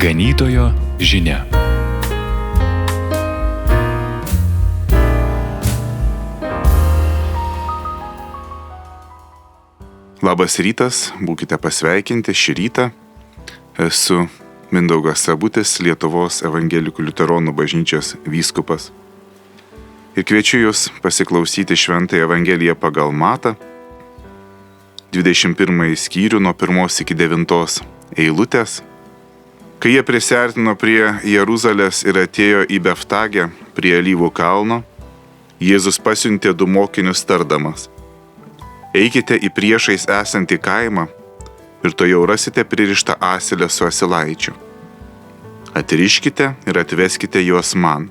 Ganytojo žinia. Labas rytas, būkite pasveikinti šį rytą. Esu Mindaugas Sabutis, Lietuvos evangelikų liuteronų bažnyčios vyskupas. Ir kviečiu jūs pasiklausyti Šventąją Evangeliją pagal Matą, 21 skyrių nuo 1 iki 9 eilutės. Kai jie prisiartino prie Jeruzalės ir atėjo į Beftagę prie Alyvų kalno, Jėzus pasiuntė 2 mokinius tardamas: eikite į priešais esantį kaimą ir to jau rasite pririštą asilę su asilaičiu. Atriškite ir atveskite juos man.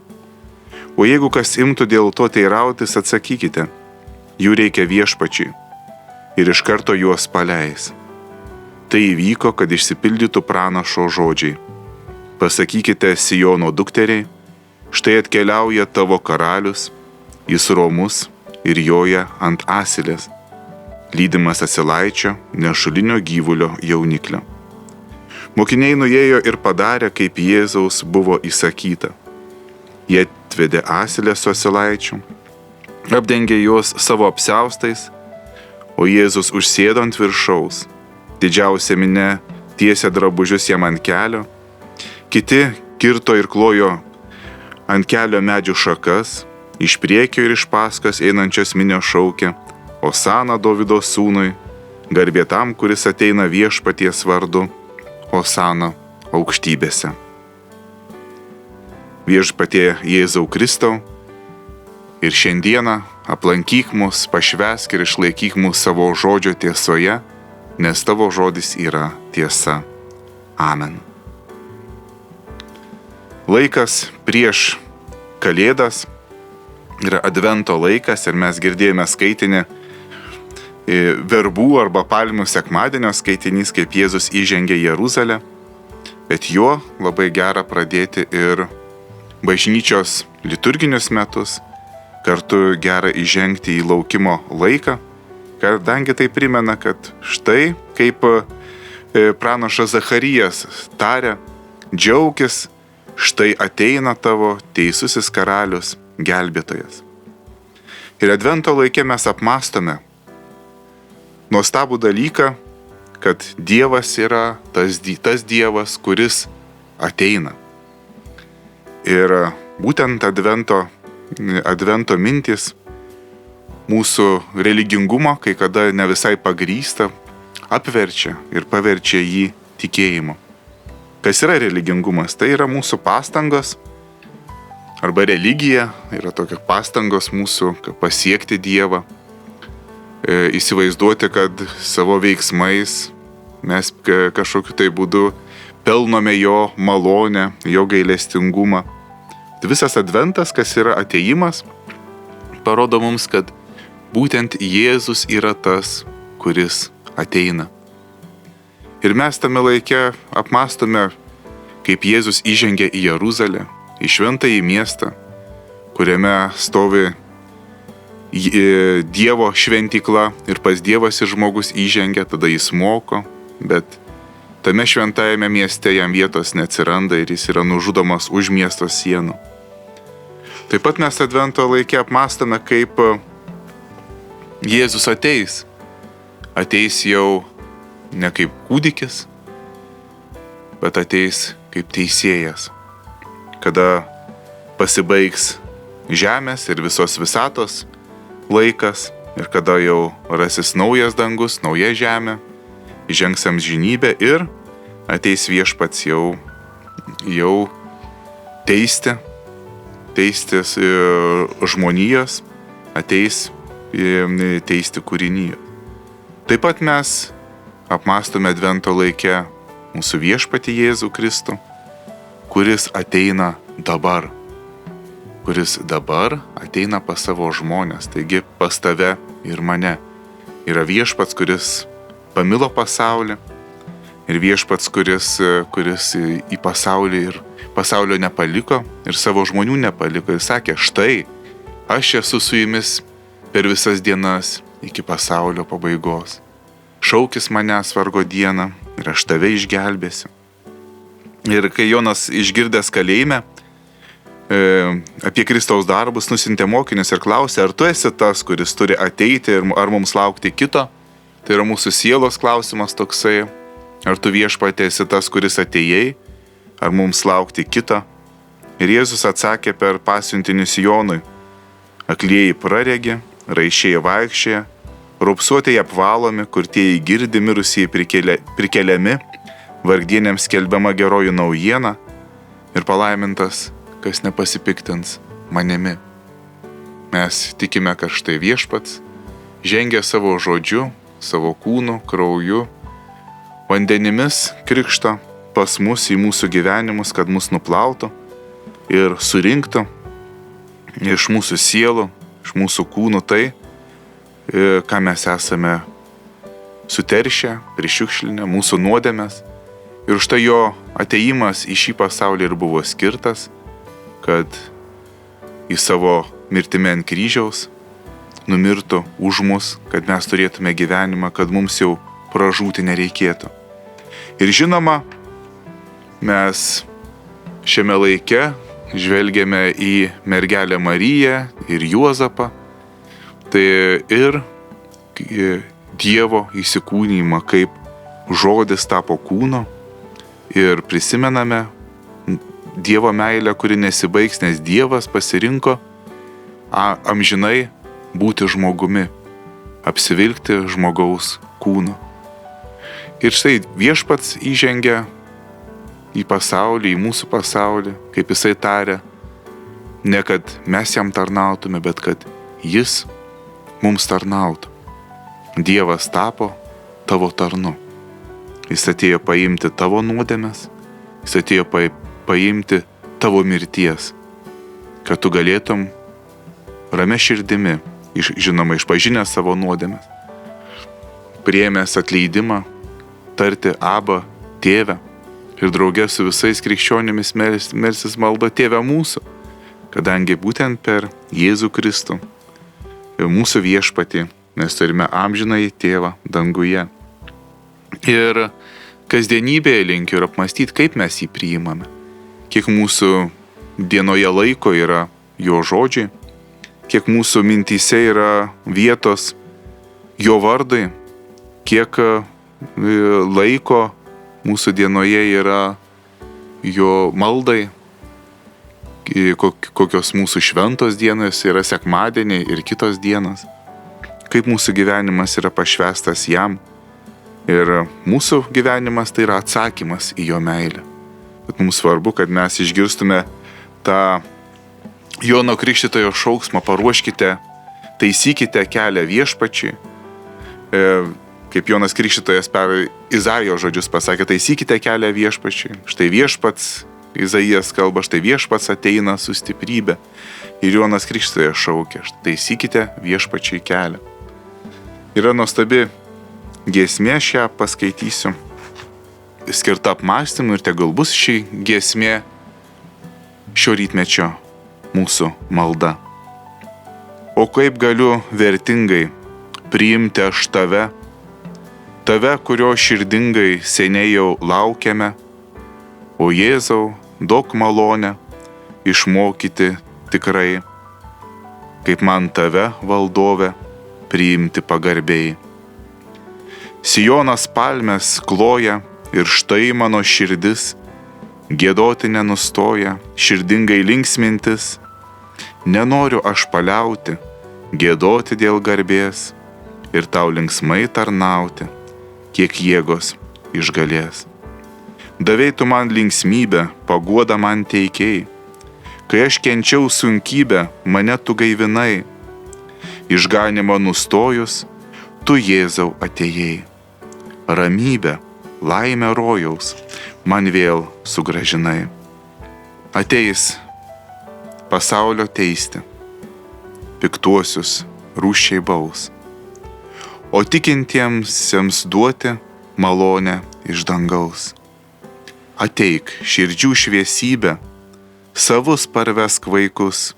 O jeigu kas imtų dėl to teirautis, atsakykite: jų reikia viešpačiui, ir iš karto juos paleis. Tai įvyko, kad išsipildytų pranašo žodžiai: pasakykite Siono dukteriai, štai atkeliauja tavo karalius, jis romus ir joja ant asilės, lydimas asilaičio, nešulinio gyvulio jauniklio. Mokiniai nuėjo ir padarė, kaip Jėzaus buvo įsakyta. Jie atvedė asilę su asilaičiu, apdengė juos savo apsiaustais, o Jėzus užsėdo ant viršaus. Didžiausia minia tiesė drabužius jam ant kelio, kiti kirto ir klojo ant kelio medžių šakas, iš priekio ir iš paskos einančios minios šaukė: Osana Dovydo sūnui, garbė tam, kuris ateina viešpaties vardu, Osana aukštybėse. Viešpatie Jėzau Kristau, ir šiandieną aplankyk mus, pašvęsk ir išlaikyk mus savo žodžio tiesoje, nes tavo žodis yra tiesa. Amen. Laikas prieš Kalėdas yra Advento laikas ir mes girdėjome skaitinį verbų arba palmių sekmadienio skaitinys, kaip Jėzus įžengė į Jeruzalę, bet juo labai gera pradėti ir bažnyčios liturginius metus, kartu gera įžengti į laukimo laiką, kadangi tai primena, kad štai kaip pranašas Zacharijas tarė: džiaukis, štai ateina tavo teisusis karalius, gelbėtojas. Ir Advento laike mes apmastome nuostabų dalyką, kad Dievas yra tas Dievas, kuris ateina. Ir būtent Advento mintis mūsų religingumą, kai kada ne visai pagrįsta, apverčia ir paverčia jį tikėjimu. Kas yra religingumas? Tai yra mūsų pastangos, arba religija yra tokia pastangos mūsų pasiekti Dievą, įsivaizduoti, kad savo veiksmais mes kažkokiu tai būdu pelnome jo malonę, jo gailestingumą. Visas Adventas, kas yra atėjimas, parodo mums, kad būtent Jėzus yra tas, kuris ateina. Ir mes tame laike apmastome, kaip Jėzus įžengė į Jeruzalę, į šventąjį miestą, kuriame stovi Dievo šventykla ir pas Dievas ir žmogus įžengia, tada jis moko, bet tame šventajame mieste jam vietos neatsiranda ir jis yra nužudomas už miesto sienų. Taip pat mes Advento laike apmastome, kaip Jėzus ateis. Ateis jau ne kaip kūdikis, bet ateis kaip teisėjas, kada pasibaigs žemės ir visos visatos laikas ir kada jau rasis naujas dangus, nauja žemė, įžengs amžinybę ir ateis viešpats jau teisti žmonijos, ateis teisti kūrinijos. Taip pat mes apmastome Advento laike mūsų viešpatį Jėzų Kristų, kuris ateina dabar. Kuris dabar ateina pas savo žmonės, taigi pas tave ir mane. Yra viešpats, kuris pamilo pasaulį, ir viešpats, kuris į pasaulį ir pasaulio nepaliko ir savo žmonių nepaliko ir sakė: štai, aš esu su jumis per visas dienas iki pasaulio pabaigos. Šaukis manęs vargo dieną ir aš tave išgelbėsiu. Ir kai Jonas išgirdęs kalėjime apie Kristaus darbus, nusintė mokinius ir klausė, ar tu esi tas, kuris turi ateiti ir ar mums laukti kito. Tai yra mūsų sielos klausimas toksai, ar tu Viešpatie esi tas, kuris atėjai, ar mums laukti kito. Ir Jėzus atsakė per pasiuntinius Jonui, aklieji praregi, raiščiai vaikščioja, raupsuotieji apvalomi, kurtieji girdi, mirusieji prikeliami, vargdienėms skelbiama geroji naujiena ir palaimintas, kas nepasipiktins manimi. Mes tikime, kad štai Viešpats žengia savo žodžiu, savo kūnu, krauju, vandenimis krikšto pas mus į mūsų gyvenimus, kad mus nuplautų ir surinktų iš mūsų sielų, iš mūsų kūnų tai, ką mes esame suteršę, prišiukšlinę, mūsų nuodėmes. Ir štai jo ateimas į šį pasaulį ir buvo skirtas, kad į savo mirtimi ant kryžiaus numirtų už mus, kad mes turėtume gyvenimą, kad mums jau pražūti nereikėtų. Ir žinoma, mes šiame laike žvelgiame į mergelę Mariją ir Juozapą, tai ir Dievo įsikūnijimą, kaip žodis tapo kūnu, ir prisimename Dievo meilę, kuri nesibaigs, nes Dievas pasirinko amžinai būti žmogumi, apsivilkti žmogaus kūnu. Ir štai Viešpats įžengia į pasaulį, į mūsų pasaulį, kaip jisai tarė, ne kad mes jam tarnautume, bet kad jis mums tarnautų. Dievas tapo tavo tarnu. Jis atėjo paimti tavo nuodėmes, jis atėjo paimti tavo mirties, kad tu galėtum ramia širdimi, žinoma, išpažinęs savo nuodėmes, priėmęs atleidimą, tarti Abba, Tėve, ir drauge su visais krikščionimis melsis malda Tėve mūsų, kadangi būtent per Jėzų Kristų, mūsų Viešpatį, mes turime amžinąjį Tėvą danguje. Ir kasdienybėje linkiu ir apmastyti, kaip mes jį priimame, kiek mūsų dienoje laiko yra jo žodžiai, kiek mūsų mintyse yra vietos jo vardui, kiek laiko mūsų dienoje yra jo maldai, kokios mūsų šventos dienos yra sekmadieniai ir kitos dienos, kaip mūsų gyvenimas yra pašvęstas jam. Ir mūsų gyvenimas tai yra atsakymas į jo meilę. Bet mums svarbu, kad mes išgirstume tą Jono Krikštytojo šauksmą, paruoškite, taisykite kelią Viešpačiui. Kaip Jonas Krikštytojas per Izaijo žodžius pasakė, taisykite kelią Viešpačiui. Štai Viešpats, Izaijas kalba, štai Viešpats ateina su stiprybė. Ir Jonas Krikštytojas šaukė, taisykite Viešpačiui kelią. Yra nuostabi giesmė, šią paskaitysiu, skirta apmąstymui, ir tegul bus ši giesmė šio rytmečio mūsų malda. O kaip galiu vertingai priimti aš tave, kurio širdingai seniai jau laukiame, o Jėzau, duok malonę išmokyti tikrai, kaip man tave, valdove, priimti pagarbiai. Sijonas palmes kloja ir štai mano širdis giedoti nenustoja, širdingai linksmintis. Nenoriu aš paliauti, giedoti dėl garbės ir tau linksmai tarnauti, kiek jėgos išgalės. Davei tu man linksmybę, paguodą man teikėjai, kai aš kenčiau sunkybę, mane tu gaivinai. Išganimo nustojus, tu Jėzau atėjai. Ramybę, laimę rojaus man vėl sugražinai. Ateis pasaulio teisti, piktuosius rūsčiai baus, o tikintiems duoti malonę iš dangaus. Ateik širdžių šviesybę, savus parvesk vaikus,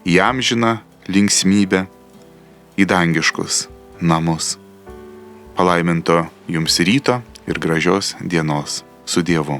įamžiną linksmybę į dangiškus namus. Palaiminto jums ryto ir gražios dienos su Dievu.